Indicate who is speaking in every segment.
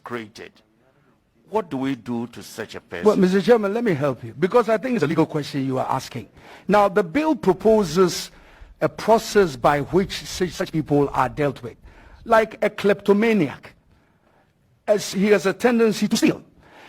Speaker 1: created, what do we do to such a person?
Speaker 2: Well, Mr. Chairman, let me help you, because I think it's a legal question you are asking. Now, the bill proposes a process by which such people are dealt with, like a kleptomaniac, as he has a tendency to steal.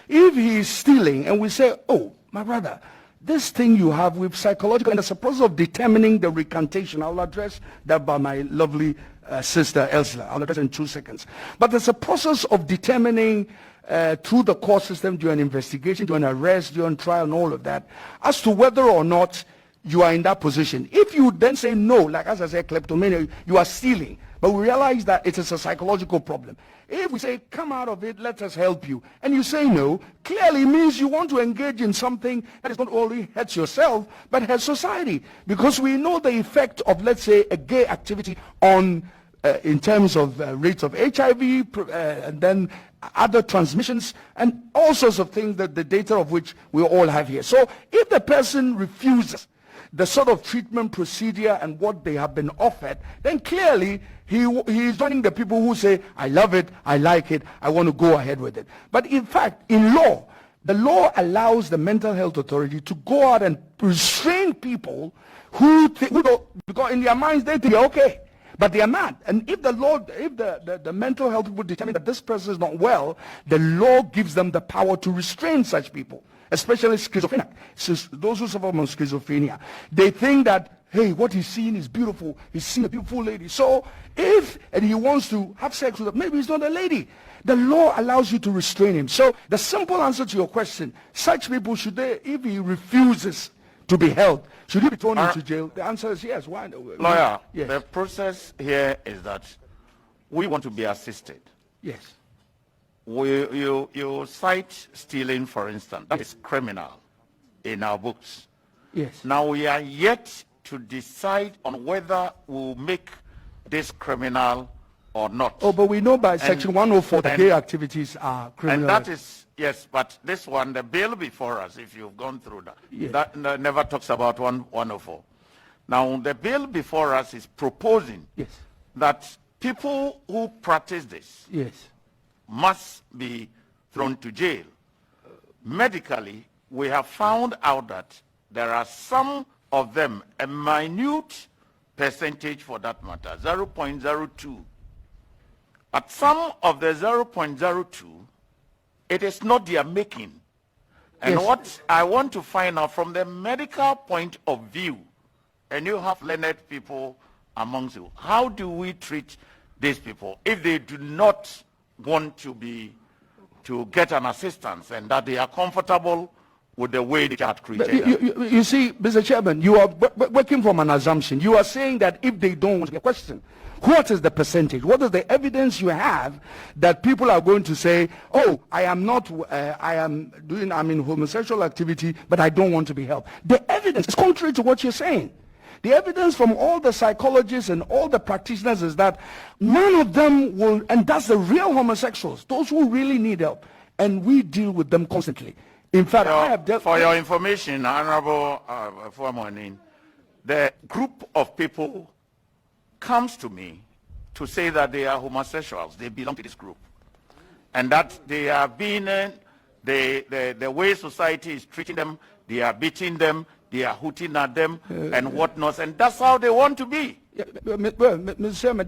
Speaker 2: If he is stealing and we say, oh, my brother, this thing you have with psychological, and there's a process of determining the recantation. I'll address that by my lovely sister, Elsa. I'll address in 2 seconds. But there's a process of determining through the court system, during investigation, during arrest, during trial, and all of that, as to whether or not you are in that position. If you then say no, like as I said, kleptomania, you are stealing, but we realize that it is a psychological problem. If we say, come out of it, let us help you, and you say no, clearly means you want to engage in something that is not only hurts yourself, but hurts society. Because we know the effect of, let's say, a gay activity on, in terms of rates of HIV, and then other transmissions, and all sorts of things, that the data of which we all have here. So if the person refuses the sort of treatment procedure and what they have been offered, then clearly he is joining the people who say, I love it, I like it, I want to go ahead with it. But in fact, in law, the law allows the mental health authority to go out and restrain people who don't, because in their minds they think, okay, but they are not. And if the law, if the mental health people determine that this person is not well, the law gives them the power to restrain such people, especially schizophrenia. So those who suffer from schizophrenia, they think that, hey, what he's seeing is beautiful. He's seeing a beautiful lady. So and he wants to have sex with her, maybe he's not a lady. The law allows you to restrain him. So the simple answer to your question, such people, should they, if he refuses to be held, should he be thrown into jail? The answer is yes. Why?
Speaker 1: Lawyer,
Speaker 2: yes.
Speaker 1: The process here is that we want to be assisted.
Speaker 2: Yes.
Speaker 1: You cite stealing, for instance. That is criminal in our books.
Speaker 2: Yes.
Speaker 1: Now we are yet to decide on whether we'll make this criminal or not.
Speaker 2: Oh, but we know by Section 104 that gay activities are criminal.
Speaker 1: And that is, yes, but this one, the bill before us, if you've gone through that,
Speaker 2: yes,
Speaker 1: that never talks about 104. Now, the bill before us is proposing,
Speaker 2: yes,
Speaker 1: that people who practice this,
Speaker 2: yes,
Speaker 1: must be thrown to jail. Medically, we have found out that there are some of them, a minute percentage for that matter, 0.02. At some of the 0.02, it is not their making. And
Speaker 2: yes,
Speaker 1: what I want to find out from the medical point of view, and you have learned people amongst you, how do we treat these people if they do not want to get an assistance and that they are comfortable with the way they are treated?
Speaker 2: You see, Mr. Chairman, you are working from an assumption. You are saying that if they don't want to get question, what is the percentage? What is the evidence you have that people are going to say, oh, I'm in homosexual activity, but I don't want to be helped? The evidence is contrary to what you're saying. The evidence from all the psychologists and all the practitioners is that none of them will, and that's the real homosexuals, those who really need help, and we deal with them constantly. In fact, I have dealt...
Speaker 1: For your information, Honorable Foh-Amoaning, the group of people comes to me to say that they are homosexuals, they belong to this group, and that they are being, the way society is treating them, they are beating them, they are hooting at them and whatnot, and that's how they want to be.
Speaker 2: Well, Mr. Chairman,